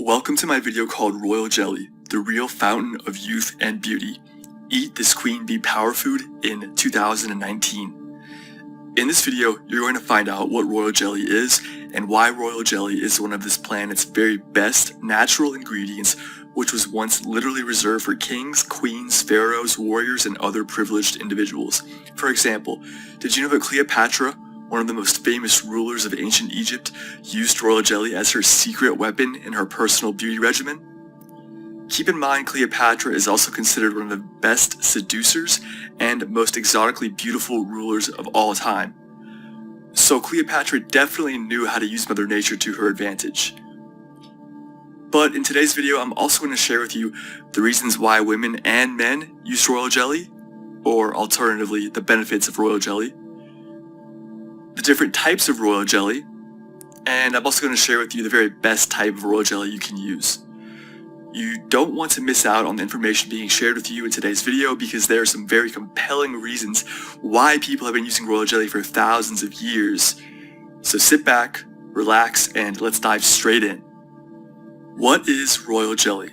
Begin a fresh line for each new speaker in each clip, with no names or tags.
Welcome to my video called Royal Jelly, the real fountain of youth and beauty. Eat this queen bee power food in 2019. In this video, you're going to find out what royal jelly is and why royal jelly is one of this planet's very best natural ingredients, which was once literally reserved for kings, queens, pharaohs, warriors, and other privileged individuals. For example, did you know that Cleopatra, one of the most famous rulers of ancient Egypt, used royal jelly as her secret weapon in her personal beauty regimen? Keep in mind, Cleopatra is also considered one of the best seducers and most exotically beautiful rulers of all time. So Cleopatra definitely knew how to use Mother Nature to her advantage. But in today's video, I'm also going to share with you the reasons why women and men use royal jelly, or alternatively, the benefits of royal jelly, the different types of royal jelly, and I'm also going to share with you the very best type of royal jelly you can use. You don't want to miss out on the information being shared with you in today's video because there are some very compelling reasons why people have been using royal jelly for thousands of years. So sit back, relax, and let's dive straight in. What is royal jelly?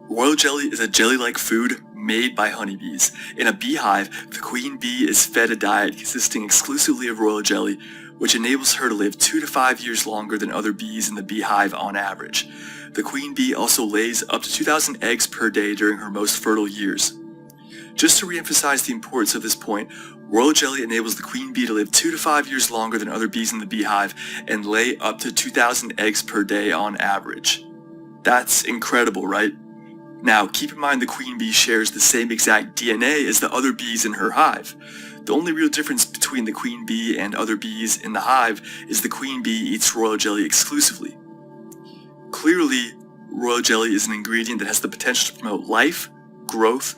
Royal jelly is a jelly-like food made by honeybees. In a beehive, the queen bee is fed a diet consisting exclusively of royal jelly, which enables her to live 2 to 5 years longer than other bees in the beehive on average. The queen bee also lays up to 2,000 eggs per day during her most fertile years. Just to re-emphasize the importance of this point, royal jelly enables the queen bee to live 2 to 5 years longer than other bees in the beehive and lay up to 2,000 eggs per day on average. That's incredible, right? Now, keep in mind the queen bee shares the same exact DNA as the other bees in her hive. The only real difference between the queen bee and other bees in the hive is the queen bee eats royal jelly exclusively. Clearly, royal jelly is an ingredient that has the potential to promote life, growth,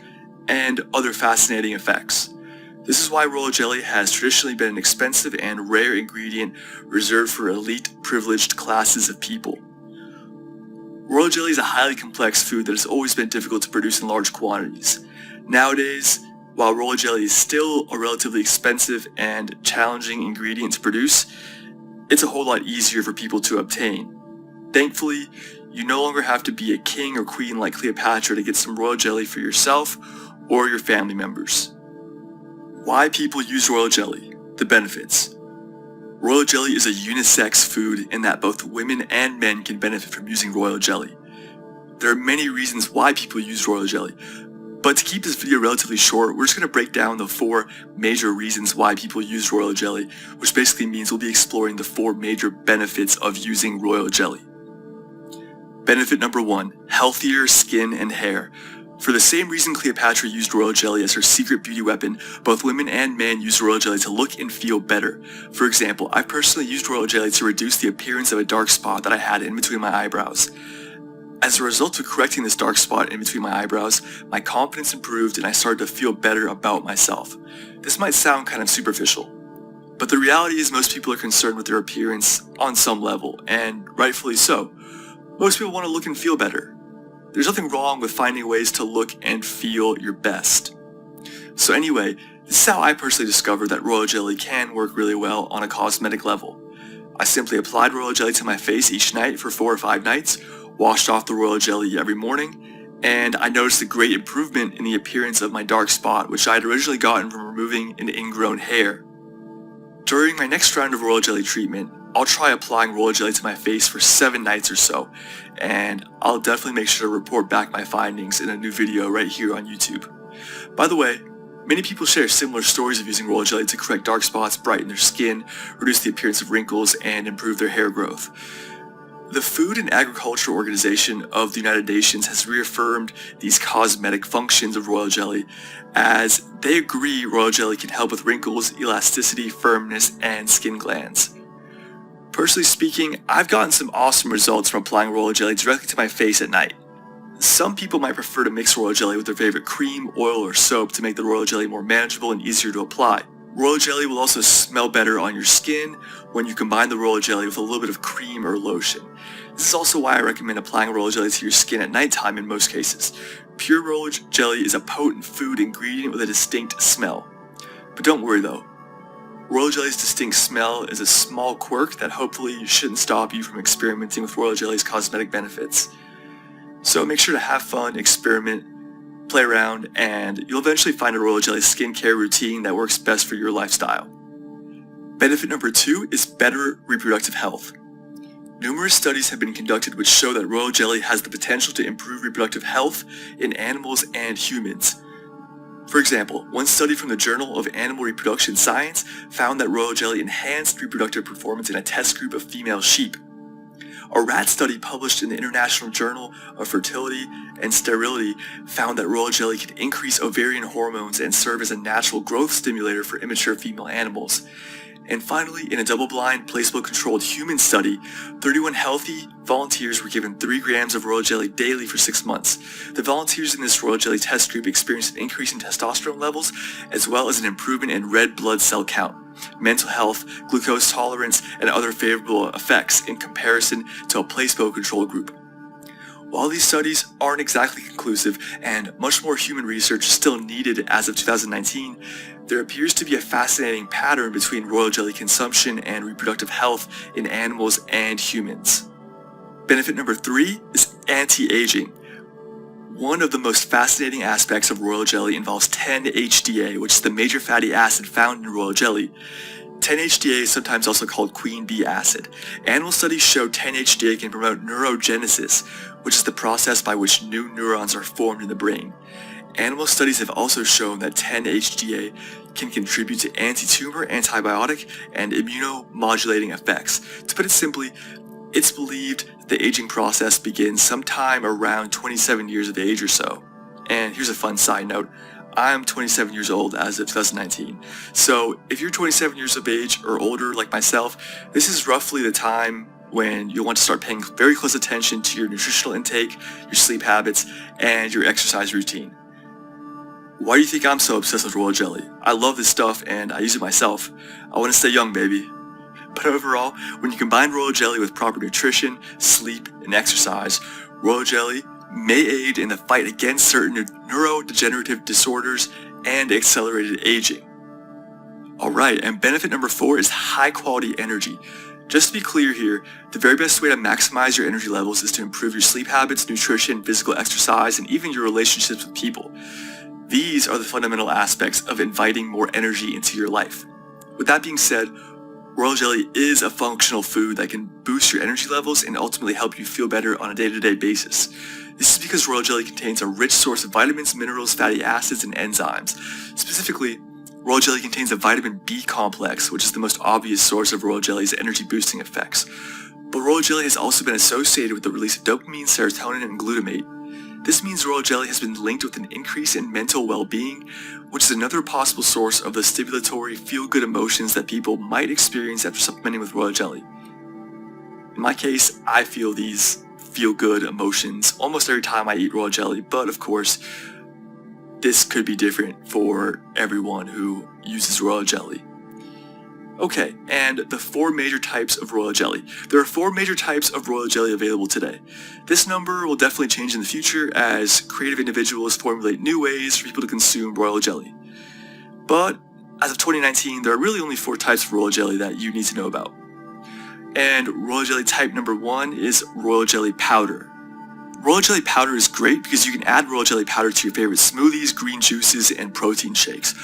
and other fascinating effects. This is why royal jelly has traditionally been an expensive and rare ingredient reserved for elite, privileged classes of people. Royal jelly is a highly complex food that has always been difficult to produce in large quantities. Nowadays, while royal jelly is still a relatively expensive and challenging ingredient to produce, it's a whole lot easier for people to obtain. Thankfully, you no longer have to be a king or queen like Cleopatra to get some royal jelly for yourself or your family members. Why people use royal jelly? The benefits. Royal jelly is a unisex food in that both women and men can benefit from using royal jelly. There are many reasons why people use royal jelly, but to keep this video relatively short, we're just going to break down the 4 major reasons why people use royal jelly, which basically means we'll be exploring the 4 major benefits of using royal jelly. Benefit number 1, healthier skin and hair. For the same reason Cleopatra used royal jelly as her secret beauty weapon, both women and men use royal jelly to look and feel better. For example, I personally used royal jelly to reduce the appearance of a dark spot that I had in between my eyebrows. As a result of correcting this dark spot in between my eyebrows, my confidence improved and I started to feel better about myself. This might sound kind of superficial, but the reality is most people are concerned with their appearance on some level, and rightfully so. Most people want to look and feel better. There's nothing wrong with finding ways to look and feel your best. So anyway, this is how I personally discovered that royal jelly can work really well on a cosmetic level. I simply applied royal jelly to my face each night for 4 or 5 nights, washed off the royal jelly every morning, and I noticed a great improvement in the appearance of my dark spot, which I had originally gotten from removing an ingrown hair. During my next round of royal jelly treatment, I'll try applying royal jelly to my face for 7 nights or so, and I'll definitely make sure to report back my findings in a new video right here on YouTube. By the way, many people share similar stories of using royal jelly to correct dark spots, brighten their skin, reduce the appearance of wrinkles, and improve their hair growth. The Food and Agriculture Organization of the United Nations has reaffirmed these cosmetic functions of royal jelly, as they agree royal jelly can help with wrinkles, elasticity, firmness, and skin glands. Personally speaking, I've gotten some awesome results from applying royal jelly directly to my face at night. Some people might prefer to mix royal jelly with their favorite cream, oil, or soap to make the royal jelly more manageable and easier to apply. Royal jelly will also smell better on your skin when you combine the royal jelly with a little bit of cream or lotion. This is also why I recommend applying royal jelly to your skin at nighttime in most cases. Pure royal jelly is a potent food ingredient with a distinct smell. But don't worry though, Royal jelly's distinct smell is a small quirk that hopefully shouldn't stop you from experimenting with royal jelly's cosmetic benefits. So make sure to have fun, experiment, play around, and you'll eventually find a royal jelly skincare routine that works best for your lifestyle. Benefit number 2 is better reproductive health. Numerous studies have been conducted which show that royal jelly has the potential to improve reproductive health in animals and humans. For example, one study from the Journal of Animal Reproduction Science found that royal jelly enhanced reproductive performance in a test group of female sheep. A rat study published in the International Journal of Fertility and Sterility found that royal jelly can increase ovarian hormones and serve as a natural growth stimulator for immature female animals. And finally, in a double-blind, placebo-controlled human study, 31 healthy volunteers were given 3 grams of royal jelly daily for 6 months. The volunteers in this royal jelly test group experienced an increase in testosterone levels, as well as an improvement in red blood cell count, mental health, glucose tolerance, and other favorable effects in comparison to a placebo-controlled group. While these studies aren't exactly conclusive and much more human research is still needed as of 2019, there appears to be a fascinating pattern between royal jelly consumption and reproductive health in animals and humans. Benefit number 3 is anti-aging. One of the most fascinating aspects of royal jelly involves 10-HDA, which is the major fatty acid found in royal jelly. 10-HDA is sometimes also called queen bee acid. Animal studies show 10-HDA can promote neurogenesis, which is the process by which new neurons are formed in the brain. Animal studies have also shown that 10-HDA can contribute to anti-tumor, antibiotic, and immunomodulating effects. To put it simply, it's believed the aging process begins sometime around 27 years of age or so. And here's a fun side note. I'm 27 years old as of 2019. So if you're 27 years of age or older like myself, this is roughly the time when you'll want to start paying very close attention to your nutritional intake, your sleep habits, and your exercise routine. Why do you think I'm so obsessed with royal jelly? I love this stuff and I use it myself. I want to stay young, baby. But overall, when you combine royal jelly with proper nutrition, sleep, and exercise, royal jelly may aid in the fight against certain neurodegenerative disorders and accelerated aging. Alright, and benefit number 4 is high quality energy. Just to be clear here, the very best way to maximize your energy levels is to improve your sleep habits, nutrition, physical exercise, and even your relationships with people. These are the fundamental aspects of inviting more energy into your life. With that being said, royal jelly is a functional food that can boost your energy levels and ultimately help you feel better on a day-to-day basis. This is because royal jelly contains a rich source of vitamins, minerals, fatty acids, and enzymes. Specifically, royal jelly contains a vitamin B complex, which is the most obvious source of royal jelly's energy-boosting effects. But royal jelly has also been associated with the release of dopamine, serotonin, and glutamate. This means royal jelly has been linked with an increase in mental well-being, which is another possible source of the stimulatory feel-good emotions that people might experience after supplementing with royal jelly. In my case, I feel these feel-good emotions almost every time I eat royal jelly, but of course, this could be different for everyone who uses royal jelly. Okay, and the 4 major types of royal jelly. There are 4 major types of royal jelly available today. This number will definitely change in the future as creative individuals formulate new ways for people to consume royal jelly. But as of 2019, there are really only 4 types of royal jelly that you need to know about. And royal jelly type number 1 is royal jelly powder. Royal jelly powder is great because you can add royal jelly powder to your favorite smoothies, green juices, and protein shakes.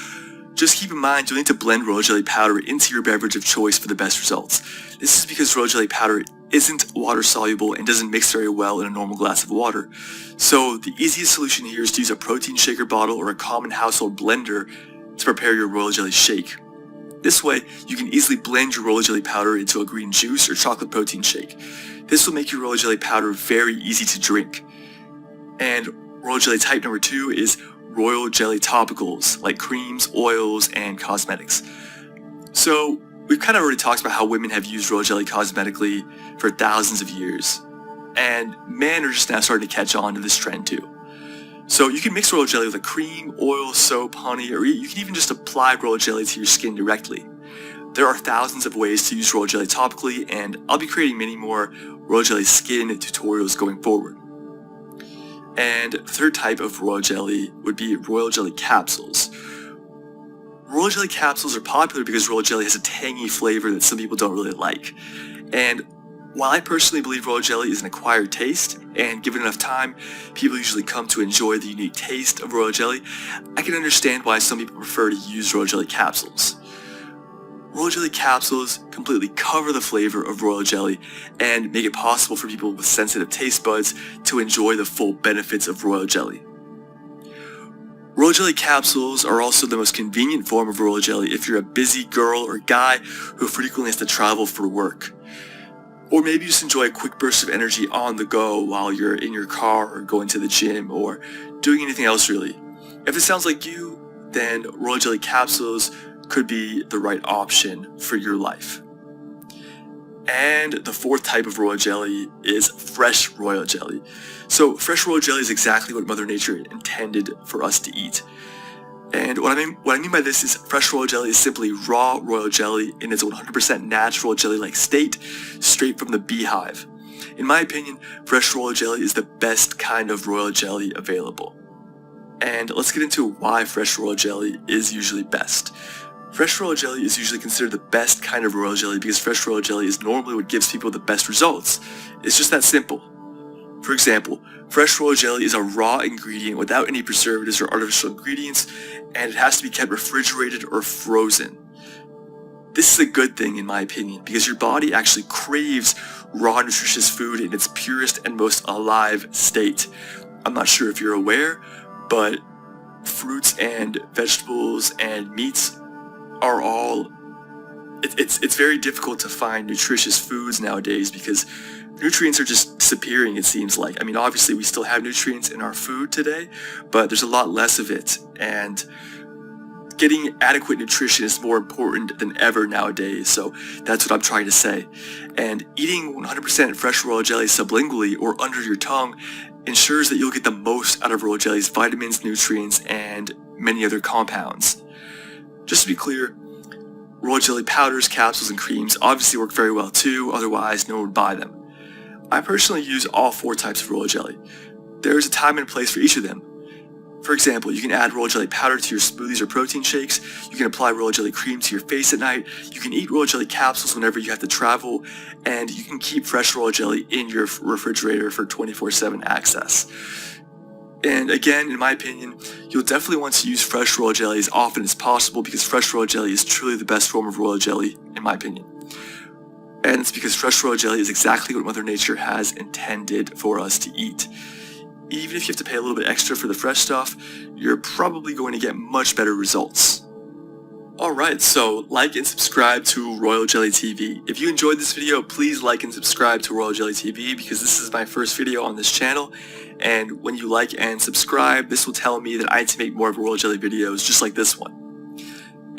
Just keep in mind you'll need to blend royal jelly powder into your beverage of choice for the best results. This is because royal jelly powder isn't water soluble and doesn't mix very well in a normal glass of water. So the easiest solution here is to use a protein shaker bottle or a common household blender to prepare your royal jelly shake. This way, you can easily blend your royal jelly powder into a green juice or chocolate protein shake. This will make your royal jelly powder very easy to drink. And royal jelly type number 2 is royal jelly topicals, like creams, oils, and cosmetics. So, we've kind of already talked about how women have used royal jelly cosmetically for thousands of years. And men are just now starting to catch on to this trend too. So you can mix royal jelly with a cream, oil, soap, honey, or you can even just apply royal jelly to your skin directly. There are thousands of ways to use royal jelly topically, and I'll be creating many more royal jelly skin tutorials going forward. And the third type of royal jelly would be royal jelly capsules. Royal jelly capsules are popular because royal jelly has a tangy flavor that some people don't really like. And while I personally believe royal jelly is an acquired taste, and given enough time, people usually come to enjoy the unique taste of royal jelly, I can understand why some people prefer to use royal jelly capsules. Royal jelly capsules completely cover the flavor of royal jelly and make it possible for people with sensitive taste buds to enjoy the full benefits of royal jelly. Royal jelly capsules are also the most convenient form of royal jelly if you're a busy girl or guy who frequently has to travel for work. Or maybe you just enjoy a quick burst of energy on the go while you're in your car or going to the gym or doing anything else really. If this sounds like you, then royal jelly capsules could be the right option for your life. And the fourth type of royal jelly is fresh royal jelly. So fresh royal jelly is exactly what Mother Nature intended for us to eat. And what I mean by this is fresh royal jelly is simply raw royal jelly in its 100% natural jelly-like state, straight from the beehive. In my opinion, fresh royal jelly is the best kind of royal jelly available. And let's get into why fresh royal jelly is usually best. Fresh royal jelly is usually considered the best kind of royal jelly because fresh royal jelly is normally what gives people the best results. It's just that simple. For example, fresh royal jelly is a raw ingredient without any preservatives or artificial ingredients, and it has to be kept refrigerated or frozen. This is a good thing in my opinion because your body actually craves raw nutritious food in its purest and most alive state. I'm not sure if you're aware, but fruits and vegetables and meats are all, it's very difficult to find nutritious foods nowadays because nutrients are just disappearing, it seems like. I mean, obviously we still have nutrients in our food today, but there's a lot less of it, and getting adequate nutrition is more important than ever nowadays, so that's what I'm trying to say. And eating 100% fresh royal jelly sublingually or under your tongue ensures that you'll get the most out of royal jelly's vitamins, nutrients, and many other compounds. Just to be clear, royal jelly powders, capsules, and creams obviously work very well too, otherwise no one would buy them. I personally use all four types of royal jelly. There is a time and place for each of them. For example, you can add royal jelly powder to your smoothies or protein shakes, you can apply royal jelly cream to your face at night, you can eat royal jelly capsules whenever you have to travel, and you can keep fresh royal jelly in your refrigerator for 24/7 access. And again, in my opinion, you'll definitely want to use fresh royal jelly as often as possible because fresh royal jelly is truly the best form of royal jelly, in my opinion. And it's because fresh royal jelly is exactly what Mother Nature has intended for us to eat. Even if you have to pay a little bit extra for the fresh stuff, you're probably going to get much better results. Alright, so like and subscribe to Royal Jelly TV. If you enjoyed this video, please like and subscribe to Royal Jelly TV because this is my first video on this channel, and when you like and subscribe, this will tell me that I need to make more of Royal Jelly videos just like this one.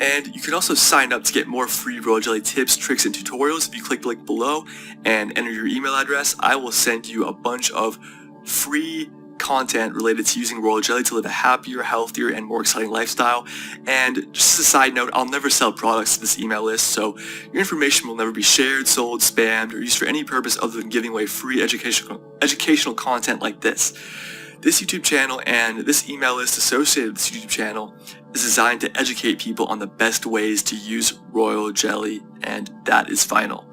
And you can also sign up to get more free royal jelly tips, tricks, and tutorials. If you click the link below and enter your email address, I will send you a bunch of free content related to using royal jelly to live a happier, healthier, and more exciting lifestyle. And just as a side note, I'll never sell products to this email list, so your information will never be shared, sold, spammed, or used for any purpose other than giving away free educational content like this. This YouTube channel and this email list associated with this YouTube channel is designed to educate people on the best ways to use royal jelly, and that is final.